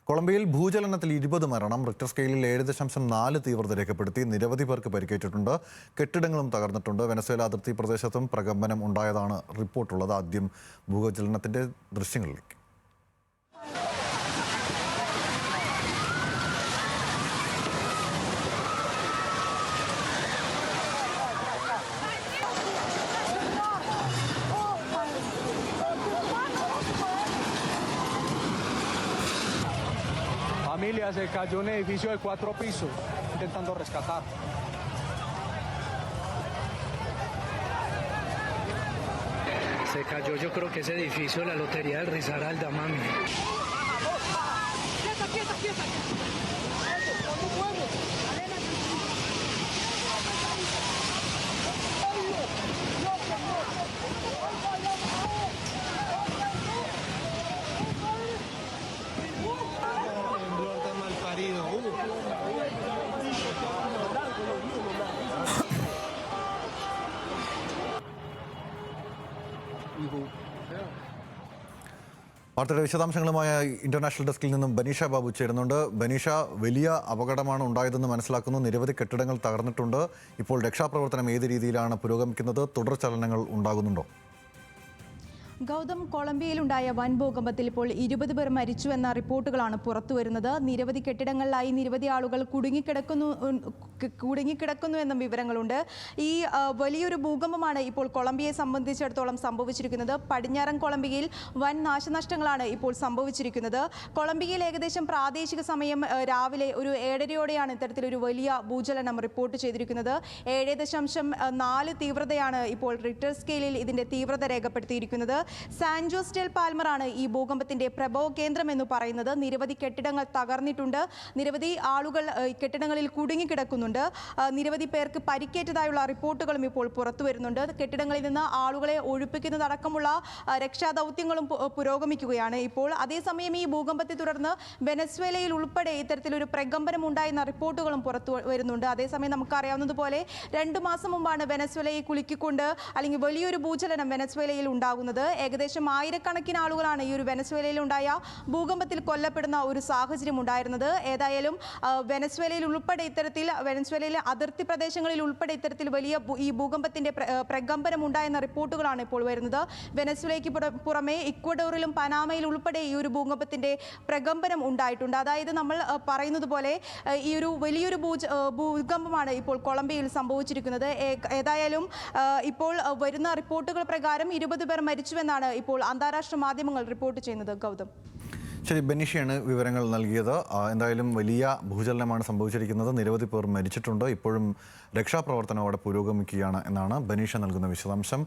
കൊളംബിയയിൽ ഭൂചലനത്തിൽ 20 മരണം, റിക്ടർ സ്കെയിലിൽ 7.4 തീവ്രത രേഖപ്പെടുത്തി. നിരവധി പേർക്ക് പരിക്കേറ്റിട്ടുണ്ട്. കെട്ടിടങ്ങളും തകർന്നിട്ടുണ്ട്. വെനസ്വേല അതിർത്തി പ്രദേശത്തും പ്രകമ്പനം ഉണ്ടായതാണ് റിപ്പോർട്ടുള്ളത്. ആദ്യം ഭൂചലനത്തിന്റെ ദൃശ്യങ്ങളിലേക്ക്. Familia se cayó en un edificio de 4 pisos intentando rescatar. Se cayó, yo creo que ese edificio de la Lotería del Risaralda, mami. ¡Quieta! ¡No puedes! വാർത്തയുടെ വിശദാംശങ്ങളുമായി ഇന്റർനാഷണൽ ഡെസ്കിൽ നിന്നും ബനീഷ ബാബു ചേരുന്നുണ്ട്. ബനീഷ, വലിയ അപകടമാണ് ഉണ്ടായതെന്ന് മനസ്സിലാക്കുന്നു. നിരവധി കെട്ടിടങ്ങൾ തകർന്നിട്ടുണ്ട്. ഇപ്പോൾ രക്ഷാപ്രവർത്തനം ഏത് രീതിയിലാണ് പുരോഗമിക്കുന്നത്? തുടർ ചലനങ്ങൾ ഉണ്ടാകുന്നുണ്ടോ? ഗൗതം, കൊളംബിയയിലുണ്ടായ വൻ ഭൂകമ്പത്തിൽ ഇപ്പോൾ 20 പേർ മരിച്ചുവെന്ന റിപ്പോർട്ടുകളാണ് പുറത്തുവരുന്നത്. നിരവധി കെട്ടിടങ്ങളിലായി നിരവധി ആളുകൾ കുടുങ്ങിക്കിടക്കുന്നു എന്ന വിവരങ്ങളുണ്ട്. ഈ വലിയൊരു ഭൂകമ്പമാണ് ഇപ്പോൾ കൊളംബിയയെ സംബന്ധിച്ചിടത്തോളം സംഭവിച്ചിരിക്കുന്നത്. പടിഞ്ഞാറൻ കൊളംബിയയിൽ വൻ നാശനഷ്ടങ്ങളാണ് ഇപ്പോൾ സംഭവിച്ചിരിക്കുന്നത്. കൊളംബിയയിൽ ഏകദേശം പ്രാദേശിക സമയം രാവിലെ ഒരു 7:30യോടെയാണ് ഇത്തരത്തിലൊരു വലിയ ഭൂചലനം റിപ്പോർട്ട് ചെയ്തിരിക്കുന്നത്. 7.4 തീവ്രതയാണ് ഇപ്പോൾ റിക്ടർ സ്കെയിലിൽ ഇതിന്റെ തീവ്രത രേഖപ്പെടുത്തിയിരിക്കുന്നത്. സാൻ ജോസ് ഡെൽ പാൽമറാണ് ഈ ഭൂകമ്പത്തിന്റെ പ്രഭവ കേന്ദ്രം എന്ന് പറയുന്നത്. നിരവധി കെട്ടിടങ്ങൾ തകർന്നിട്ടുണ്ട്. നിരവധി ആളുകൾ കെട്ടിടങ്ങളിൽ കുടുങ്ങിക്കിടക്കുന്നുണ്ട്. നിരവധി പേർക്ക് പരിക്കേറ്റതായുള്ള റിപ്പോർട്ടുകളും ഇപ്പോൾ പുറത്തു വരുന്നുണ്ട്. കെട്ടിടങ്ങളിൽ നിന്ന് ആളുകളെ ഒഴിപ്പിക്കുന്നതടക്കമുള്ള രക്ഷാദൗത്യങ്ങളും പുരോഗമിക്കുകയാണ് ഇപ്പോൾ. അതേസമയം ഈ ഭൂകമ്പത്തെ തുടർന്ന് വെനസ്വേലയിൽ ഉൾപ്പെടെ ഇത്തരത്തിലൊരു പ്രകമ്പനം ഉണ്ടായെന്ന റിപ്പോർട്ടുകളും പുറത്തു വരുന്നുണ്ട്. അതേസമയം നമുക്കറിയാവുന്നതുപോലെ 2 മാസം മുമ്പാണ് വെനസ്വേലയെ കുലുക്കിക്കൊണ്ട് അല്ലെങ്കിൽ വലിയൊരു ഭൂചലനം വെനസ്വേലയിൽ ഉണ്ടാകുന്നത്. ഏകദേശം 1000കണക്കിന് ആളുകളാണ് ഈ ഒരു വെനസ്വേലയിലുണ്ടായ ഭൂകമ്പത്തിൽ കൊല്ലപ്പെടുന്ന ഒരു സാഹചര്യം ഉണ്ടായിരുന്നത്. ഏതായാലും വെനസ്വേലയിലെ അതിർത്തി പ്രദേശങ്ങളിൽ ഉൾപ്പെടെ ഇത്തരത്തിൽ വലിയ ഈ ഭൂകമ്പത്തിന്റെ പ്രകമ്പനം ഉണ്ടായെന്ന റിപ്പോർട്ടുകളാണ് ഇപ്പോൾ വരുന്നത്. വെനസ്വേലയ്ക്ക് പുറമെ ഇക്വഡോറിലും പനാമയിൽ ഉൾപ്പെടെ ഈ ഒരു ഭൂകമ്പത്തിന്റെ പ്രകമ്പനം ഉണ്ടായിട്ടുണ്ട്. അതായത് നമ്മൾ പറയുന്നത് പോലെ ഈ ഒരു വലിയൊരു ഭൂകമ്പമാണ് ഇപ്പോൾ കൊളംബിയയിൽ സംഭവിച്ചിരിക്കുന്നത്. ഏതായാലും ഇപ്പോൾ വരുന്ന റിപ്പോർട്ടുകൾ പ്രകാരം 20 പേർ മരിച്ചുവെന്നാണ് ഇപ്പോൾ അന്താരാഷ്ട്ര മാധ്യമങ്ങൾ റിപ്പോർട്ട് ചെയ്യുന്നത്. ഗൗതം, ശരി, ബനീഷയാണ് വിവരങ്ങൾ നൽകിയത്. എന്തായാലും വലിയ ഭൂചലനമാണ് സംഭവിച്ചിരിക്കുന്നത്. നിരവധി പേർ മരിച്ചിട്ടുണ്ട്. ഇപ്പോഴും രക്ഷാപ്രവർത്തനം അവിടെ പുരോഗമിക്കുകയാണ് എന്നാണ് ബനീഷ നൽകുന്ന വിശദാംശം.